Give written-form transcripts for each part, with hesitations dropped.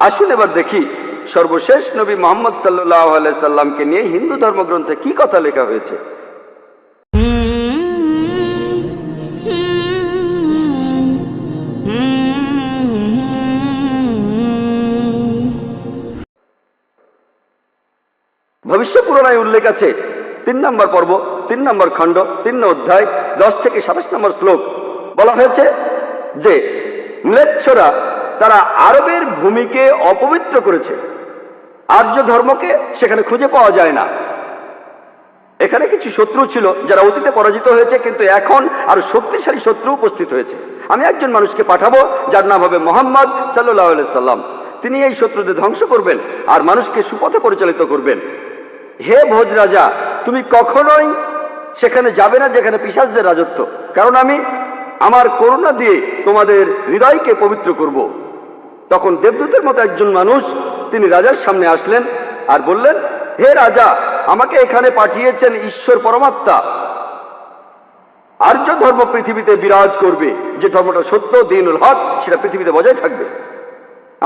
আসুন এবার দেখি সর্বশেষ নবী মুহাম্মদ সাল্লাল্লাহু আলাইহি সাল্লামকে নিয়ে হিন্দু ধর্মগ্রন্থে কি কথা লেখা হয়েছে। ভবিষ্য পুরাণায় উল্লেখ আছে 3 নম্বর পর্ব 3 নম্বর খণ্ড 3 অধ্যায় 10 থেকে 27 নম্বর শ্লোক। বলা হয়েছে যে ম্লেচ্ছরা তারা আরবের ভূমিকে অপবিত্র করেছে, আর্য ধর্মকে সেখানে খুঁজে পাওয়া যায় না। এখানে কিছু শত্রু ছিল যারা অতীতে পরাজিত হয়েছে, কিন্তু এখন আরো শক্তিশালী শত্রু উপস্থিত হয়েছে। আমি একজন মানুষকে পাঠাবো যার নাম হবে মুহাম্মদ সাল্লাল্লাহু আলাইহি সাল্লাম। তিনি এই শত্রুদের ধ্বংস করবেন আর মানুষকে সুপথে পরিচালিত করবেন। হে ভোজ রাজা, তুমি কখনোই সেখানে যাবে না যেখানে পিশাচদের রাজত্ব, কারণ আমি আমার করুণা দিয়ে তোমাদের হৃদয়কে পবিত্র করব। তখন দেবদূতের মতো একজন মানুষ তিনি রাজার সামনে আসলেন আর বললেন, হে রাজা, আমাকে এখানে পাঠিয়েছেন ঈশ্বর পরমাত্মা। আর্য ধর্ম পৃথিবীতে বিরাজ করবে, যে ধর্মটা সত্য দ্বীনুল হক সেটা পৃথিবীতে বজায় থাকবে।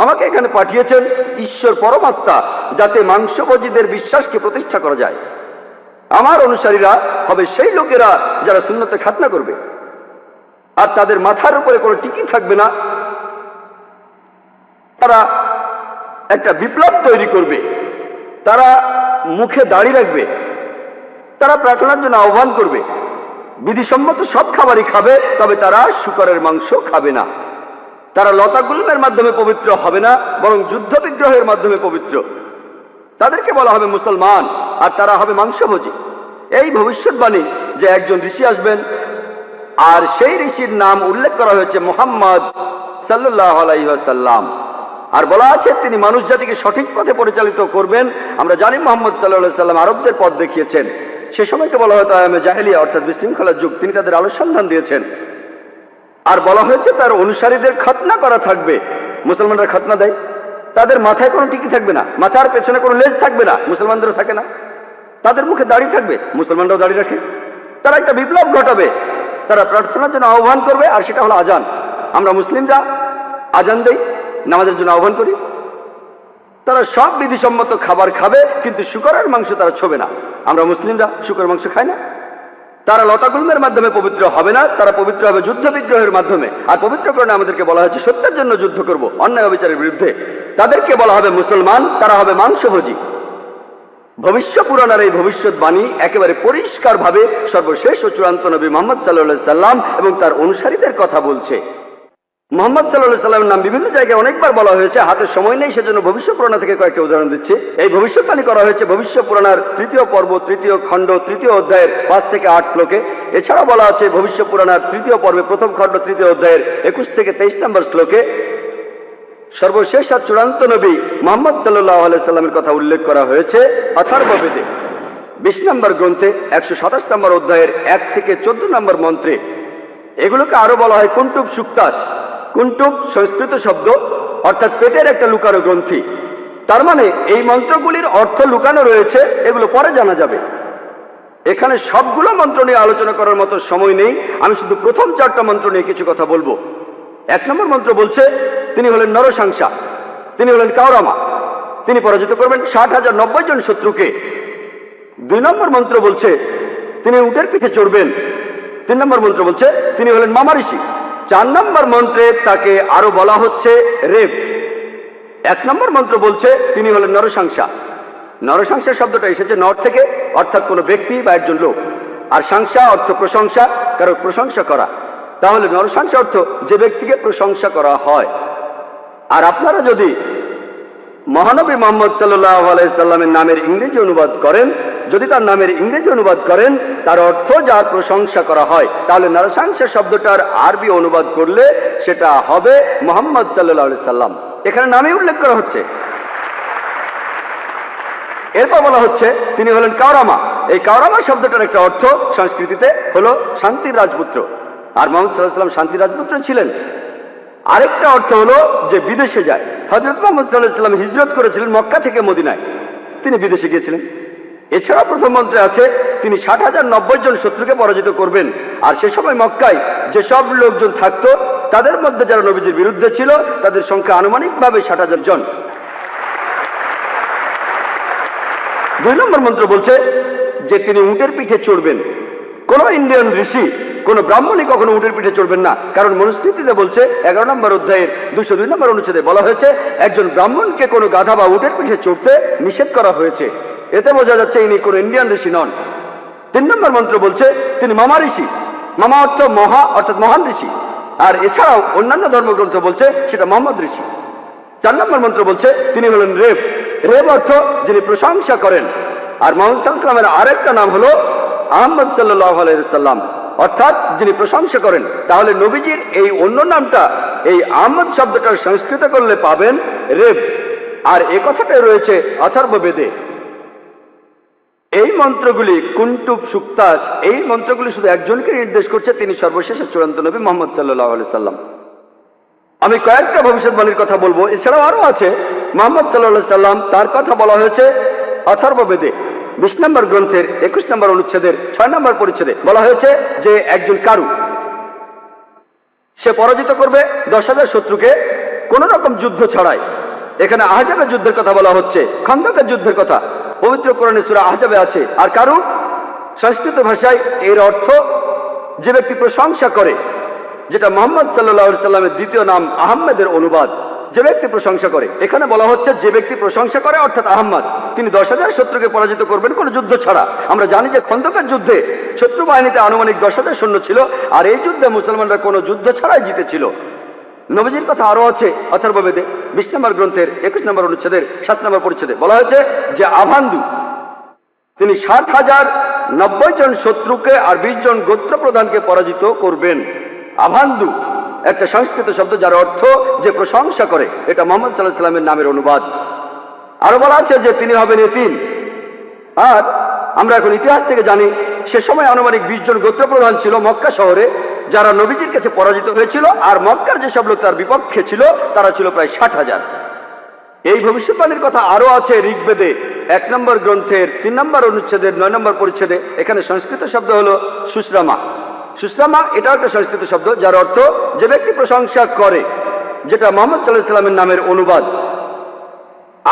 আমাকে এখানে পাঠিয়েছেন ঈশ্বর পরমাত্মা, যাতে মাংসভোজীদের বিশ্বাসকে প্রতিষ্ঠা করা যায়। আমার অনুসারীরা হবে সেই লোকেরা যারা সুন্নতে খাতনা করবে, আর তাদের মাথার উপরে কোনো টিকি থাকবে না। তারা একটা বিপ্লব তৈরি করবে, তারা মুখে দাড়ি রাখবে, তারা প্রার্থনার জন্য আহ্বান করবে, বিধিসম্মত সব খাবারই খাবে, তবে তারা শূকরের মাংস খাবে না। তারা লতাগুল্মের মাধ্যমে পবিত্র হবে না, বরং যুদ্ধ বিগ্রহের মাধ্যমে পবিত্র। তাদেরকে বলা হবে মুসলমান, আর তারা হবে মাংসভোজী। এই ভবিষ্যৎবাণী যে একজন ঋষি আসবেন, আর সেই ঋষির নাম উল্লেখ করা হয়েছে মুহাম্মদ সাল্লাল্লাহু আলাইহি ওয়াসাল্লাম। আর বলা আছে তিনি মানুষ জাতিকে সঠিক পথে পরিচালিত করবেন। আমরা জানি মুহাম্মদ সাল্লাল্লাহু আলাইহি ওয়াসাল্লাম আরবদের পথ দেখিয়েছেন। সে সময়কে বলা হয়তো আয়ামে জাহেলিয়া, অর্থাৎ বিশৃঙ্খলার যুগ। তিনি তাদের আলো সন্ধান দিয়েছেন। আর বলা হয়েছে তার অনুসারীদের খতনা করা থাকবে। মুসলমানরা খতনা দেয়, তাদের মাথায় কোনো টিকি থাকবে না, মাথার পেছনে কোনো লেজ থাকবে না, মুসলমানদেরও থাকে না। তাদের মুখে দাড়ি থাকবে, মুসলমানরাও দাড়ি রাখে। তারা একটা বিপ্লব ঘটাবে, তারা প্রার্থনার জন্য আহ্বান করবে, আর সেটা হলো আজান। আমরা মুসলিমরা আজান দেই, নামাজের জন্য আহ্বান করি। তারা সব বিধিসম্মত খাবার খাবে, কিন্তু শূকরের মাংস তারা ছোবে না। আমরা মুসলিমরা শূকরের মাংস খাই না। তারা লতাগুল্মের মাধ্যমে পবিত্র হবে না, তারা পবিত্র হবে যুদ্ধ বিগ্রহের মাধ্যমে। আর পবিত্রকরণে আমাদেরকে বলা হয়েছে সত্যের জন্য যুদ্ধ করব, অন্যায় অবিচারের বিরুদ্ধে। তাদেরকে বলা হবে মুসলমান, তারা হবে মাংসভোজী। ভবিষ্য পুরাণের এই ভবিষ্যৎবাণী একেবারে পরিষ্কারভাবে সর্বশেষ ও চূড়ান্ত নবী মুহাম্মদ সাল্লাল্লাহু আলাইহি সাল্লাম এবং তার অনুসারীদের কথা বলছে। মুহাম্মদ সাল্লাল্লাহু আলাইহি সাল্লামের নাম বিভিন্ন জায়গায় অনেকবার বলা হয়েছে, হাতে সময় নেই, সেজন্য ভবিষ্য পুরাণ থেকে কয়েকটা উদাহরণ দিচ্ছি। এই ভবিষ্যৎবাণী করা হয়েছে ভবিষ্য পুরাণের 3য় পর্ব 3য় খণ্ড 3য় অধ্যায়ের 5 থেকে 8 শ্লোকে। এছাড়া বলা আছে ভবিষ্য পুরাণের 3য় পর্বে 1ম খণ্ড 3য় অধ্যায়ের 21 থেকে 23 নম্বর শ্লোকে। সর্বশেষ আর চূড়ান্ত নবী মুহাম্মদ সাল্লাল্লাহু আলাইহি সাল্লামের কথা উল্লেখ করা হয়েছে অথর্ববেদে 20 নম্বর গ্রন্থে 127 নম্বর অধ্যায়ের 1 থেকে 14 নম্বর মন্ত্রে। এগুলোকে আরো বলা হয় কুন্টুব সুক্তাস। কুন্টুব সংস্কৃত শব্দ, অর্থাৎ পেটের একটা লুকানো গ্রন্থি। তার মানে এই মন্ত্রগুলির অর্থ লুকানো রয়েছে, এগুলো পরে জানা যাবে। এখানে সবগুলো মন্ত্র নিয়ে আলোচনা করার মতো সময় নেই। আমি শুধু প্রথম 4টা মন্ত্র নিয়ে কিছু কথা বলবো। 1 নম্বর মন্ত্র বলছে তিনি হলেন নরসাংসা, তিনি হলেন কাওরামা, তিনি পরাজিত করবেন 60,090 জন শত্রুকে। 2 নম্বর মন্ত্র বলছে তিনি উটের পিঠে চড়বেন। 3 নম্বর মন্ত্র বলছে তিনি হলেন মামা ঋষি। 4 নম্বর মন্ত্রে তাকে আরো বলা হচ্ছে রেব। 1 নম্বর মন্ত্র বলছে তিনি হলেন নরসাংসা। নরসাংসা শব্দটা এসেছে নর থেকে, অর্থাৎ কোনো ব্যক্তি বা একজন লোক। আর সাংসা অর্থ প্রশংসা, কারো প্রশংসা করা। তাহলে নরসাংসা অর্থ যে ব্যক্তিকে প্রশংসা করা হয়। আর আপনারা যদি মহানবী মুহাম্মদ সাল্লাল্লাহু আলাইহি সাল্লামের নামের ইংরেজি অনুবাদ করেন, যদি তার নামের ইংরেজি অনুবাদ করেন তার অর্থ যার প্রশংসা করা হয়, তাহলে নরসাংসা শব্দটার আরবি অনুবাদ করলে সেটা হবে মুহাম্মদ সাল্লাল্লাহু আলাইহি সাল্লাম। এখানে নামে উল্লেখ করা হচ্ছে। এরপর বলা হচ্ছে তিনি হলেন কাওরামা। এই কাওরামা শব্দটার একটা অর্থ সংস্কৃতিতে হলো শান্তির রাজপুত্র। আর মুহাম্মদ সাল্লাল্লাহু আলাইহি সাল্লাম শান্তির রাজপুত্র ছিলেন। আরেকটা অর্থ হলো যে বিদেশে যায়। হযরত মুহাম্মদ সাল্লাল্লাহু আলাইহি সাল্লাম হিজরত করেছিলেন মক্কা থেকে মদিনায়, তিনি বিদেশে গিয়েছিলেন। এছাড়া প্রথম মন্ত্রে আছে তিনি 60,090 জন শত্রুকে পরাজিত করবেন। আর সে সময় মক্কায় যেসব লোকজন থাকতো তাদের মধ্যে যারা নবীজির বিরুদ্ধে ছিল তাদের সংখ্যা আনুমানিকভাবে 60,000 জন। 2 নম্বর মন্ত্র বলছে যে তিনি উটের পিঠে চড়বেন। কোন ইন্ডিয়ান ঋষি, কোন ব্রাহ্মণই কখনো উটের পিঠে চড়বেন না, কারণ মনুস্মৃতিতে বলছে 11 নম্বর অধ্যায়ের 202 নম্বর অনুচ্ছেদে বলা হয়েছে একজন ব্রাহ্মণকে কোনো গাধা বা উটের পিঠে চড়তে নিষেধ করা হয়েছে। এতে বোঝা যাচ্ছে ইনি কোন ইন্ডিয়ান ঋষি নন। 3 নম্বর মন্ত্র বলছে তিনি মামা ঋষি। মামা অর্থ মহা, অর্থাৎ মহান ঋষি। আর এছাড়াও অন্যান্য ধর্মগ্রন্থ বলছে সেটা মোহাম্মদ ঋষি। 4 নম্বর মন্ত্র বলছে তিনি হলেন রেব। রেব অর্থ যিনি প্রশংসা করেন। আর মোহাম্মদ সাল্লাল্লাহু আলাইহি ওয়াসাল্লামের আরেকটা নাম হলো আহমদ সাল্লাল্লাহু আলাইহি ওয়াসাল্লাম, অর্থাৎ যিনি প্রশংসা করেন। তাহলে নবীজির এই অন্য নামটা এই আহমদ শব্দটার সংস্কৃত করলে পাবেন রেব। আর এ কথাটাই রয়েছে অথর্ববেদে। এই মন্ত্রগুলি কুন্টুব সুক্তাস, এই মন্ত্রগুলি শুধু একজনকে নির্দেশ করছে, তিনি সর্বশেষ চূড়ান্ত নবী মুহাম্মদ সাল্লাল্লাহু আলাইহি সাল্লাম। আমি কয়েকটা ভবিষ্যৎবাণীর কথা বলবো, এছাড়াও আরো আছে। মুহাম্মদ সাল্লাল্লাহু আলাইহি সাল্লাম, তার কথা বলা হয়েছে অথর্ববেদে 20 নম্বর গ্রন্থের 21 নম্বর অনুচ্ছেদের 6 নম্বর পরিচ্ছেদে বলা হয়েছে যে একজন কারু, সে পরাজিত করবে 10,000 শত্রুকে কোন রকম যুদ্ধ ছাড়াই। এখানে আহজাবের যুদ্ধের কথা বলা হচ্ছে, খন্দকের যুদ্ধের কথা পবিত্র কোরআনে সূরা আহজাবে আছে। আর কারু সংস্কৃত ভাষায় এর অর্থ যে ব্যক্তি প্রশংসা করে, যেটা মুহাম্মদ সাল্লাল্লাহু আলাইহি সাল্লামের দ্বিতীয় নাম আহমেদের অনুবাদ। যে ব্যক্তি প্রশংসা করে, এখানে বলা হচ্ছে যে ব্যক্তি প্রশংসা করে অর্থাৎ আহমদ, তিনি 10,000 শত্রুকে পরাজিত করবেন কোনো যুদ্ধ ছাড়া। আমরা জানি যে খন্দকের যুদ্ধে শত্রু বাহিনীতে আনুমানিক 10,000 সৈন্য ছিল, আর এই যুদ্ধে মুসলমানরা কোনো যুদ্ধ ছাড়াই জিতেছিল। নবীজির কথা আরো আছে অথর্ববেদে 20 নম্বর গ্রন্থের 21 নম্বর অনুচ্ছেদের 7 নম্বর পরিচ্ছেদে বলা হয়েছে যে আভান্দু, তিনি 60,090 জন শত্রুকে আর 20 জন গোত্র প্রধানকে পরাজিত করবেন। আভান্দু একটা সংস্কৃত শব্দ যার অর্থ যে প্রশংসা করে, এটা মুহাম্মদ সাল্লাল্লাহু আলাইহি সাল্লামের নামের অনুবাদ। আরো বলা আছে যে তিনি হবেন এতিম। আর আমরা এখন ইতিহাস থেকে জানি সে সময় আনুমানিক 20 জন গোত্র প্রধান ছিল মক্কা শহরে, যারা নবীজির কাছে পরাজিত হয়েছিল। আর মক্কার যেসব লোক তার বিপক্ষে ছিল তারা ছিল প্রায় 60,000। এই ভবিষ্যৎবাণীর কথা আরো আছে ঋগ্বেদে 1 নম্বর গ্রন্থের 3 নম্বর অনুচ্ছেদের 9 নম্বর পরিচ্ছেদে। এখানে সংস্কৃত শব্দ হলো সুশ্রামা। সুশ্রামা এটাও একটা সংস্কৃত শব্দ যার অর্থ যে ব্যক্তি প্রশংসা করে, যেটা মুহাম্মদ সাল্লাল্লাহু আলাইহি সাল্লামের নামের অনুবাদ।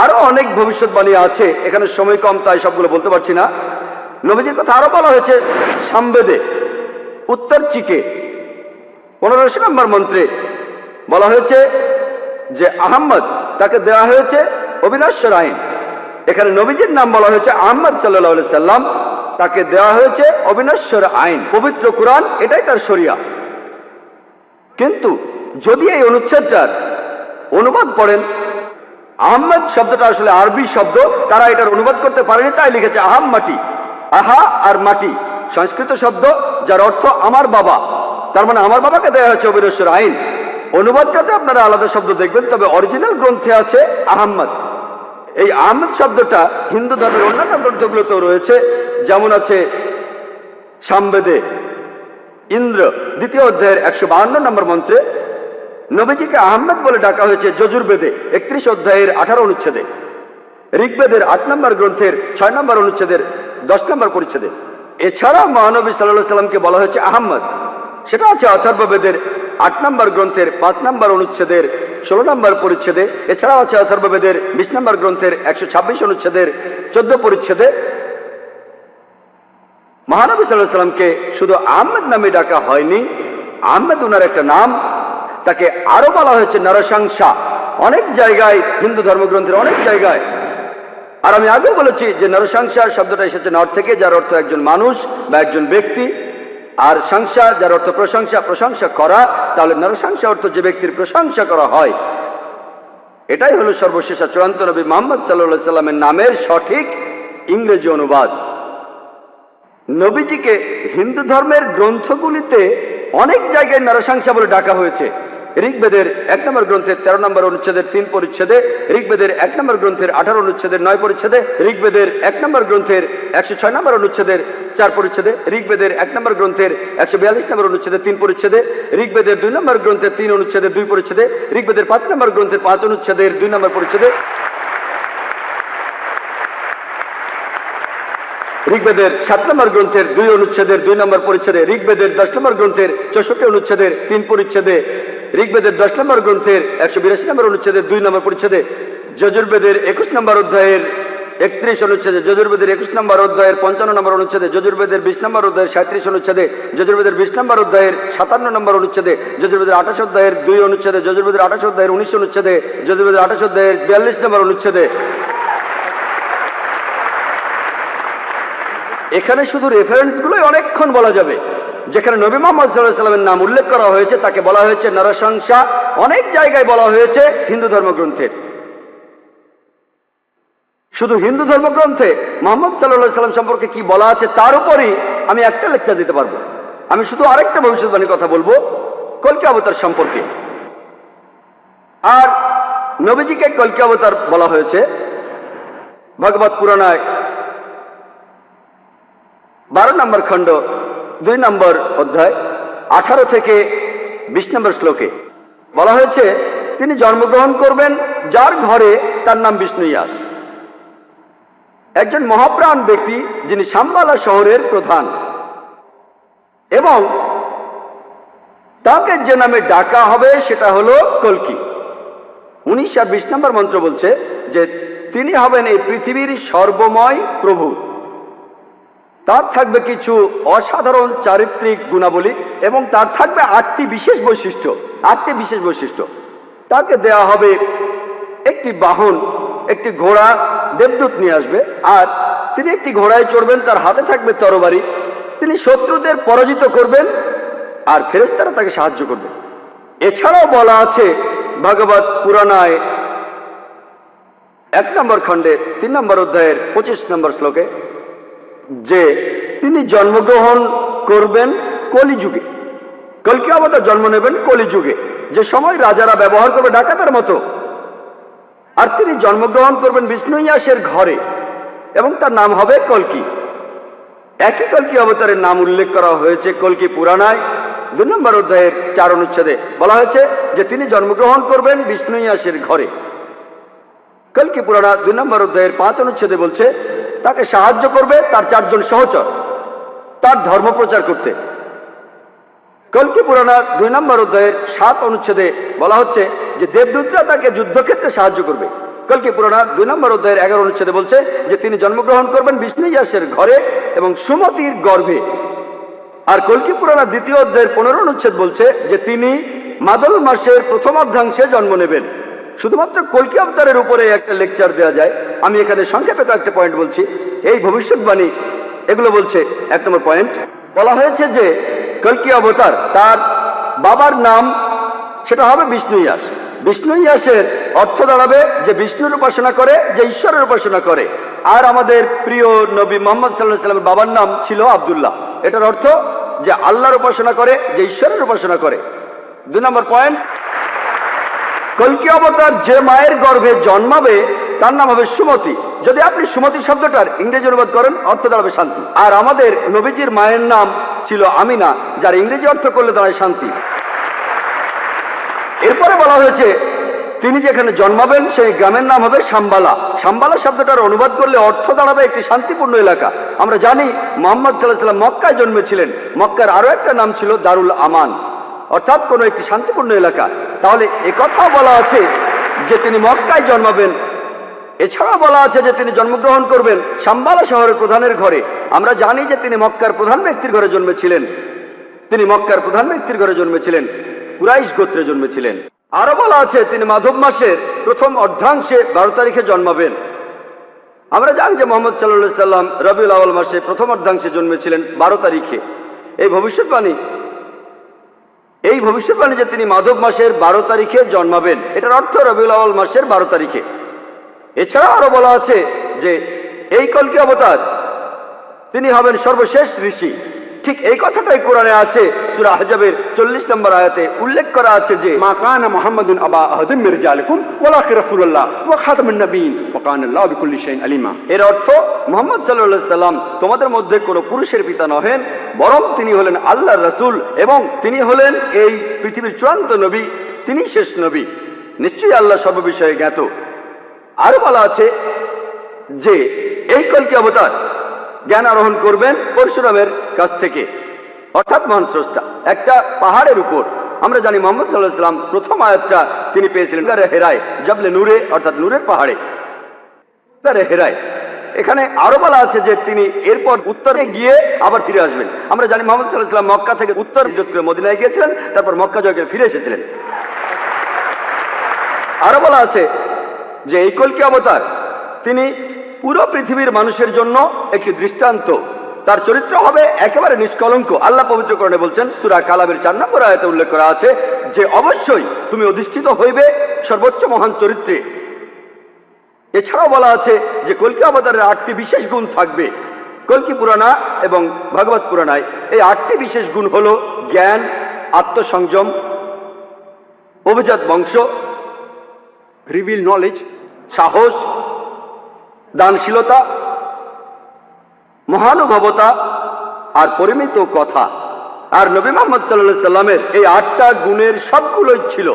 আরো অনেক ভবিষ্যৎবাণী আছে, এখানে সময় কম তাই সবগুলো বলতে পারছি না। নবীজির কথা আরো বলা হয়েছে সামবেদে উত্তর চিকে 15 নম্বর মন্ত্রে বলা হয়েছে যে আহম্মদ, তাকে দেওয়া হয়েছে অবিনশ্বর আইন। এখানে নবীজির নাম বলা হয়েছে আহমদ সাল্লাল্লাহু আলাইহি সাল্লাম, তাকে দেওয়া হয়েছে অবিনশ্বর আইন। পবিত্র কোরআন এটাই তার শরিয়া। কিন্তু যদি এই অনুচ্ছেদটার অনুবাদ পড়েন, আহমদ শব্দটা আসলে আরবি শব্দ, তারা এটার অনুবাদ করতে পারেনি, তাই লিখেছে আহাম মাটি। আহা আর মাটি সংস্কৃত শব্দ যার অর্থ আমার বাবা, তার মানে আমার বাবাকে দেওয়া হয়েছে অবিনশ্বর আইন। অনুবাদটাতে আপনারা আলাদা শব্দ দেখবেন, তবে অরিজিনাল গ্রন্থে আছে আহম্মদ। এই আহমদ শব্দটা হিন্দু ধর্মের অন্যান্য গ্রন্থগুলোতেও রয়েছে, যেমন আছে সামবেদে ইন্দ্র 2য় অধ্যায়ের 152 নম্বর মন্ত্রে নবীজিকে আহমদ বলে ডাকা হয়েছে যজুর্বেদে 31 অধ্যায়ের 18 অনুচ্ছেদে, ঋগ্বেদের 8 নম্বর গ্রন্থের 6 নম্বর অনুচ্ছেদের 10 নম্বর পরিচ্ছেদে। এছাড়া মহানবী সাল্লাল্লাহু আলাইহি সাল্লামকে বলা হয়েছে আহমদ, সেটা আছে অথর্ববেদের 8 নম্বর গ্রন্থের 5 নম্বর অনুচ্ছেদের 16 নম্বর পরিচ্ছেদে। এছাড়াও আছে অথর্ববেদের 20 নম্বর গ্রন্থের 126 অনুচ্ছেদের 14 পরিচ্ছেদে। মহানবী সাল্লাল্লাহু আলাইহি সাল্লামকে শুধু আহমদ নামে ডাকা হয়নি, আহমদ ওনার একটা নাম। তাকে আরো বলা হয়েছে নরসংসা অনেক জায়গায়, হিন্দু ধর্মগ্রন্থের অনেক জায়গায়। আর আমি আগেও বলেছি যে নরসংসা শব্দটা এসেছে নর থেকে, যার অর্থ একজন মানুষ বা একজন ব্যক্তি। আর সংসা যার অর্থ প্রশংসা, প্রশংসা করা। তাহলে নরসংসা অর্থ যে ব্যক্তির প্রশংসা করা হয়। এটাই হলো সর্বশেষ চূড়ান্ত নবী মুহাম্মদ সাল্লাল্লাহু আলাইহি সাল্লামের নামের সঠিক ইংরেজি অনুবাদ। নবীজিকে হিন্দু ধর্মের গ্রন্থগুলিতে অনেক জায়গায় নরসংসা বলে ডাকা হয়েছে। ঋগ্বেদের 1 নম্বর গ্রন্থের 13 নম্বর অনুচ্ছেদের 3 পরিচ্ছেদে, ঋগ্বেদের 1 নম্বর গ্রন্থের 18 অনুচ্ছেদের 9 পরিচ্ছেদে, ঋগ্বেদের 1 নম্বর গ্রন্থের 106 নম্বর অনুচ্ছেদের 4 পরিচ্ছেদে, ঋগ্বেদের 1 নম্বর গ্রন্থের 142 নম্বর অনুচ্ছেদের 3 পরিচ্ছেদে, ঋগ্বেদের 2 নম্বর গ্রন্থের 3 অনুচ্ছেদের 2 পরিচ্ছেদে, ঋগ্বেদের 5 নম্বর গ্রন্থের 5 অনুচ্ছেদের 2 নম্বর পরিচ্ছেদে, ঋগ্বেদের 7 নম্বর গ্রন্থের 2 অনুচ্ছেদের 2 নম্বর পরিচ্ছেদে, ঋগ্বেদের 10 নম্বর গ্রন্থের 64 অনুচ্ছেদের 3 পরিচ্ছেদে, ঋগ্বেদের 10 নম্বর গ্রন্থের 182 নম্বর অনুচ্ছেদের 2 নম্বর পরিচ্ছেদে, যজুর্বেদের 21 নম্বর অধ্যায়ের 31 অনুচ্ছেদে, যজুর্বেদের 21 নম্বর অধ্যায়ের 55 নম্বর অনুচ্ছেদে, যজুর্বেদের 20 নম্বর অধ্যায়ের 37 অনুচ্ছেদে, যজুর্বেদের 20 নম্বর অধ্যায়ের 57 নম্বর অনুচ্ছেদে, যজুর্বেদের 28 অধ্যায়ের 2 অনুচ্ছেদে, যজুর্বেদের 28 অধ্যায়ের 19 অনুচ্ছেদে, যজুর্বেদের 28 অধ্যায়ের 42 নম্বর অনুচ্ছেদে। এখানে শুধু রেফারেন্সগুলোই অনেকক্ষণ বলা যাবে। যেখানে নবী মুহাম্মদ সাল্লাল্লাহু আলাইহি ওয়াসাল্লামের নাম উল্লেখ করা হয়েছে তাকে বলা হয়েছে নরশংসা, অনেক জায়গায় বলা হয়েছে হিন্দু ধর্মগ্রন্থের। শুধু হিন্দু ধর্মগ্রন্থে মুহাম্মদ সাল্লাল্লাহু আলাইহি ওয়াসাল্লাম সম্পর্কে কি বলা আছে তার উপরই আমি একটা লেকচার দিতে পারবো। আমি শুধু আরেকটা ভবিষ্যৎবাণী কথা বলবো কলকি অবতার সম্পর্কে। আর নবীজিকে কলকি অবতার বলা হয়েছে ভগবত পুরাণায় 12 নম্বর খণ্ড 2 নম্বর অধ্যায় 18 থেকে 20 নম্বর শ্লোকে বলা হয়েছে তিনি জন্মগ্রহণ করবেন যার ঘরে তার নাম বিষ্ণু ইয়াস, একজন মহাপ্রাণ ব্যক্তি যিনি শাম্বালা শহরের প্রধান, এবং তাকে যে নামে ডাকা হবে সেটা হলো কলকি। 19 আর 20 নম্বর মন্ত্র বলছে যে তিনি হবেন এই পৃথিবীর সর্বময় প্রভু। তার থাকবে কিছু অসাধারণ চারিত্রিক গুণাবলী এবং তার থাকবে 8টি বিশেষ বৈশিষ্ট্য। 8টি বিশেষ বৈশিষ্ট্য তাকে দেয়া হবে একটি বাহন, একটি ঘোড়া দেবদূত নিয়ে আসবে, আর তিনি একটি ঘোড়ায় চড়বেন, তার হাতে থাকবে তরবারি, তিনি শত্রুদের পরাজিত করবেন আর ফেরেশতারা তাকে সাহায্য করবে। এছাড়াও বলা আছে ভগবত পুরাণায় 1 নম্বর খণ্ডে 3 নম্বর অধ্যায়ের 25 নম্বর শ্লোকে যে তিনি জন্মগ্রহণ করবেন কলিযুগে। কলকি অবতার জন্ম নেবেন কলিযুগে, যে সময় রাজারা ব্যবহার করবে ডাকাতের মতো। আর তিনি জন্মগ্রহণ করবেন বিষ্ণু ইয়াসের ঘরে এবং তার নাম হবে কলকি। একই কলকি অবতারের নাম উল্লেখ করা হয়েছে কলকি পুরাণায় 2 নম্বর অধ্যায়ের 4 অনুচ্ছেদে। বলা হয়েছে যে তিনি জন্মগ্রহণ করবেন বিষ্ণু ইয়াসের ঘরে। কলকি পুরাণা 2 নম্বর অধ্যায়ের 5 অনুচ্ছেদে বলছে তাকে সাহায্য করবে তার 4 জন সহচর তার ধর্ম প্রচার করতে। কলকি পুরাণা 2 নম্বর অধ্যায়ের 7 অনুচ্ছেদে বলা হচ্ছে যে দেবদূতরা তাকে যুদ্ধক্ষেত্রে সাহায্য করবে। কলকি পুরাণা 2 নম্বর অধ্যায়ের 11 অনুচ্ছেদে বলছে যে তিনি জন্মগ্রহণ করবেন বিষ্ণু ইয়াসের ঘরে এবং সুমতির গর্ভে। আর কলকি পুরাণা 2য় অধ্যায়ের 15 অনুচ্ছেদ বলছে যে তিনি মাদল মাসের প্রথম অর্ধাংশে জন্ম নেবেন। শুধুমাত্র কলকি অবতারের উপরে একটা লেকচার দেওয়া যায়। আমি এখানে সংক্ষেপে একটা পয়েন্ট বলছি। এই ভবিষ্যৎবাণী এগুলো বলছে 1 নম্বর পয়েন্ট, বলা হয়েছে যে কলকি অবতার তার বাবার নাম সেটা হবে বিষ্ণু ইয়াস। বিষ্ণু ইয়াসের অর্থ দাঁড়াবে যে বিষ্ণুর উপাসনা করে, যে ঈশ্বরের উপাসনা করে। আর আমাদের প্রিয় নবী মুহাম্মদ সাল্লাল্লাহু আলাইহি ওয়াসাল্লামের বাবার নাম ছিল আব্দুল্লাহ। এটার অর্থ যে আল্লাহর উপাসনা করে, যে ঈশ্বরের উপাসনা করে। 2 নম্বর পয়েন্ট, কলকি অবতার যে মায়ের গর্ভে জন্মাবে তার নাম হবে সুমতি। যদি আপনি সুমতি শব্দটার ইংরেজি অনুবাদ করেন অর্থ দাঁড়াবে শান্তি। আর আমাদের নবীজির মায়ের নাম ছিল আমিনা, যার ইংরেজি অর্থ করলে দাঁড়ায় শান্তি। এরপরে বলা হয়েছে তিনি যেখানে জন্মাবেন সেই গ্রামের নাম হবে শাম্বালা। শাম্বালা শব্দটার অনুবাদ করলে অর্থ দাঁড়াবে একটি শান্তিপূর্ণ এলাকা। আমরা জানি মুহাম্মদ সাল্লাল্লাহু আলাইহি ওয়াসাল্লাম মক্কায় জন্মেছিলেন। মক্কার আরো একটা নাম ছিল দারুল আমান, অর্থাৎ কোন একটি শান্তিপূর্ণ এলাকা। তাহলে একথাও বলা আছে যে তিনি মক্কায় জন্মাবেন। এছাড়াও বলা আছে যে তিনি জন্মগ্রহণ করবেন শাম্বালা শহরের প্রধানের ঘরে। আমরা জানি যে তিনি মক্কার প্রধান ব্যক্তির ঘরে জন্মেছিলেন। তিনি মক্কার প্রধান ব্যক্তির ঘরে জন্মেছিলেন, কুরাইশ গোত্রে জন্মেছিলেন। আরো বলা আছে তিনি মাধব মাসের প্রথম অর্ধাংশে 12 তারিখে জন্মাবেন। আমরা জানি যে মুহাম্মদ সাল্লাল্লাহু আলাইহি সাল্লাম রবিউল আউয়াল মাসে প্রথম অর্ধাংশে জন্মেছিলেন 12 তারিখে। এই ভবিষ্যৎবাণী যে তিনি মাধব মাসের 12 তারিখে জন্মাবেন, এটার অর্থ রবিউল আউয়াল মাসের 12 তারিখে। এছাড়া আরো বলা আছে যে এই কলকি অবতার তিনি হবেন সর্বশেষ ঋষি। ঠিক এই কথাটাই কোরআনে আছে। সূরা আহজাবের 40 নম্বর আয়াতে উল্লেখ করা আছে যে মা কানা মুহাম্মাদুন আবা আহাদিন মির রিজালিকুম ওয়ালাকিন রাসূলুল্লাহ ওয়া খাতামুন নবিয়্যিন ওয়া কানা আল্লাহু বিকুল্লি শাইইন আলিমা। এর অর্থ মুহাম্মদ সাল্লাল্লাহু আলাইহি সাল্লাম তোমাদের মধ্যে কোনো পুরুষের পিতা নহেন, বরং তিনি হলেন আল্লাহর রাসূল এবং তিনি হলেন এই পৃথিবীর চূড়ান্ত নবী, তিনি শেষ নবী। নিশ্চয়ই আল্লাহ সর্ববিষয়ে জ্ঞাত। আরো বলা আছে যে এই কলকি অবতার জ্ঞান আরোহণ করবেন পরশুরামের কাছ থেকে, অর্থাৎ মহান স্রষ্টা একটা পাহাড়ের উপর। আমরা জানি মুহাম্মদ সাল্লাল্লাহু আলাইহি ওয়াসাল্লাম প্রথম আয়াতটা তিনি পেয়েছিলেন গারে হেরায়, জাবলে নূরে, অর্থাৎ নূরের পাহাড়ে, গারে হেরায়। এখানে আরো বলা আছে যে তিনি এরপর উত্তরে গিয়ে আবার ফিরে আসবেন। আমরা জানি মুহাম্মদ সাল্লাল্লাহু আলাইহি ওয়াসাল্লাম মক্কা থেকে উত্তর হিজরত করে মদিনায় গিয়েছিলেন, তারপর মক্কা জয় করে ফিরে এসেছিলেন। আরো বলা আছে যে এই কলকি অবতার তিনি পুরো পৃথিবীর মানুষের জন্য একটি দৃষ্টান্ত। তার চরিত্র হবে একেবারে নিষ্কলঙ্ক। আল্লাহ পবিত্র কোরআনে বলছেন, সূরা কালামের 4 নম্বর আয়াতে উল্লেখ করা আছে যে অবশ্যই তুমি অধিষ্ঠিত হইবে সর্বোচ্চ মহান চরিত্রে। এছাড়াও বলা আছে যে কলকি অবতারের 8টি বিশেষ গুণ থাকবে। কলকি পুরাণা এবং ভাগবত পুরাণায় এই 8টি বিশেষ গুণ হল জ্ঞান, আত্মসংযম, অভিজাত বংশ, reveal knowledge, সাহস, দানশীলতা, মহানুভবতা আর পরিমিত কথা। আর নবী মুহাম্মদ সাল্লাল্লাহু আলাইহি সাল্লামের এই 8টা গুণের সবগুলোই ছিল।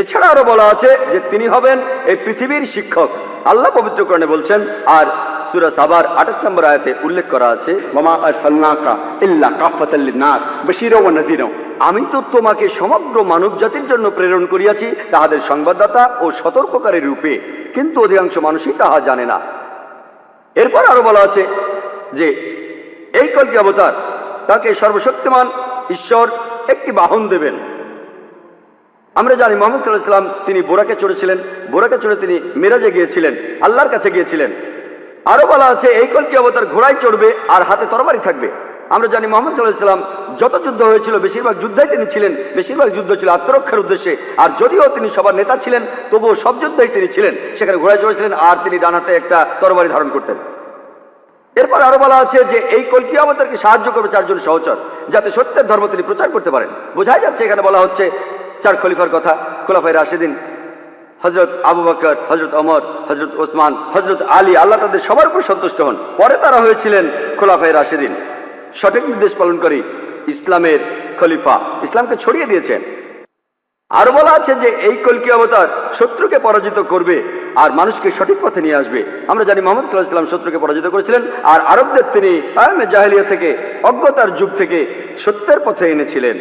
এছাড়া আরো বলা আছে যে তিনি হবেন এই পৃথিবীর শিক্ষক। আল্লাহ পবিত্র কোরআনে বলছেন, আর সূরা সাবার 28 নম্বর আয়াতে উল্লেখ করা আছে, ওয়ামা আরসালনাকা ইল্লা কাফাতাল লিন-নাস বাশীরা ওয়া নাযীরা। আমি তো তোমাকে সমগ্র মানব জাতির জন্য প্রেরণ করিয়াছি তাহাদের সংবাদদাতা ও সতর্ককারী রূপে, কিন্তু অধিকাংশ মানুষই তাহা জানে না। এরপর আরো বলা আছে যে এই কলকি অবতার তাকে সর্বশক্তিমান ঈশ্বর একটি বাহন দেবেন। আমরা জানি মুহাম্মদ সাল্লাল্লাহু আলাইহি ওয়াসাল্লাম তিনি বোরাকে চড়েছিলেন, বোরাকে চড়ে তিনি মেরাজে গিয়েছিলেন, আল্লাহর কাছে গিয়েছিলেন। আরো বলা আছে এই কলকি অবতার ঘোড়ায় চড়বে আর হাতে তরবারি থাকবে। আমরা জানি মুহাম্মদ সাল্লাল্লাহু আলাইহি ওয়াসাল্লাম যত যুদ্ধ হয়েছিল বেশিরভাগ যুদ্ধেই তিনি ছিলেন, বেশিরভাগ যুদ্ধ ছিল আত্মরক্ষার উদ্দেশ্যে। আর যদিও তিনি সবার নেতা ছিলেন, তবুও সব যুদ্ধেই তিনি ছিলেন, সেখানে ঘোড়ায় চড়েছিলেন আর তিনি ডান হাতে একটা তরবারি ধারণ করতেন। এরপর আরো বলা আছে যে এই কলকি অবতারকে সাহায্য করবে 4 জন সহচর, যাতে সত্যের ধর্ম তিনি প্রচার করতে পারেন। বোঝাই যাচ্ছে এখানে বলা হচ্ছে 4 খলিফার কথা, খোলাফায়ে রাশিদিন, হযরত আবু বকর, হযরত ওমর, হযরত ওসমান, হযরত আলী, আল্লাহ তাদের সবার উপর সন্তুষ্ট হন। পরে তারা হয়েছিলেন খোলাফায়ে রাশিদিন, সঠিক নির্দেশ পালনকারী ইসলামের খলিফা, ইসলামকে ছড়িয়ে দিয়েছেন। আর বলা আছে যে এই কলকি অবতার শত্রুকে পরাজিত করবে আর মানুষকে সঠিক পথে নিয়ে আসবে। আমরা জানি মুহাম্মদ সাল্লাল্লাহু আলাইহি ওয়াসাল্লাম শত্রুকে পরাজিত করেছিলেন আর আরবদের তিনি আয়ামে জাহেলিয়া থেকে, অজ্ঞতার যুগ থেকে সত্যের পথে এনেছিলেন।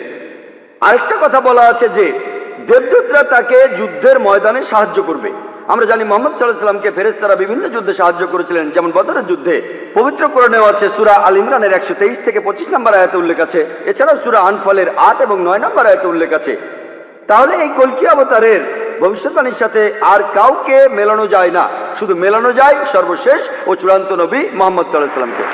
আরেকটা কথা বলা আছে যে দেবদূতরা তাকে যুদ্ধের ময়দানে সাহায্য করবে। আমরা জানি মুহাম্মদ সাল্লাল্লাহু আলাইহি ওয়াসাল্লামকে ফেরেশতারা বিভিন্ন যুদ্ধে সাহায্য করেছিলেন, যেমন বদরের যুদ্ধে। পবিত্র কোরআনেও আছে সূরা আল ইমরানের 123 থেকে 25 নম্বর আয়াতে উল্লেখ আছে। এছাড়াও সূরা আনফালের 8 এবং 9 নম্বর আয়াতে উল্লেখ আছে। তাহলে এই কলকি অবতারের ভবিষ্যৎবাণীর সাথে আর কাউকে মেলানো যায় না, শুধু মেলানো যায় সর্বশেষ ও চূড়ান্ত নবী মুহাম্মদ সাল্লাল্লাহু আলাইহি ওয়াসাল্লামকে।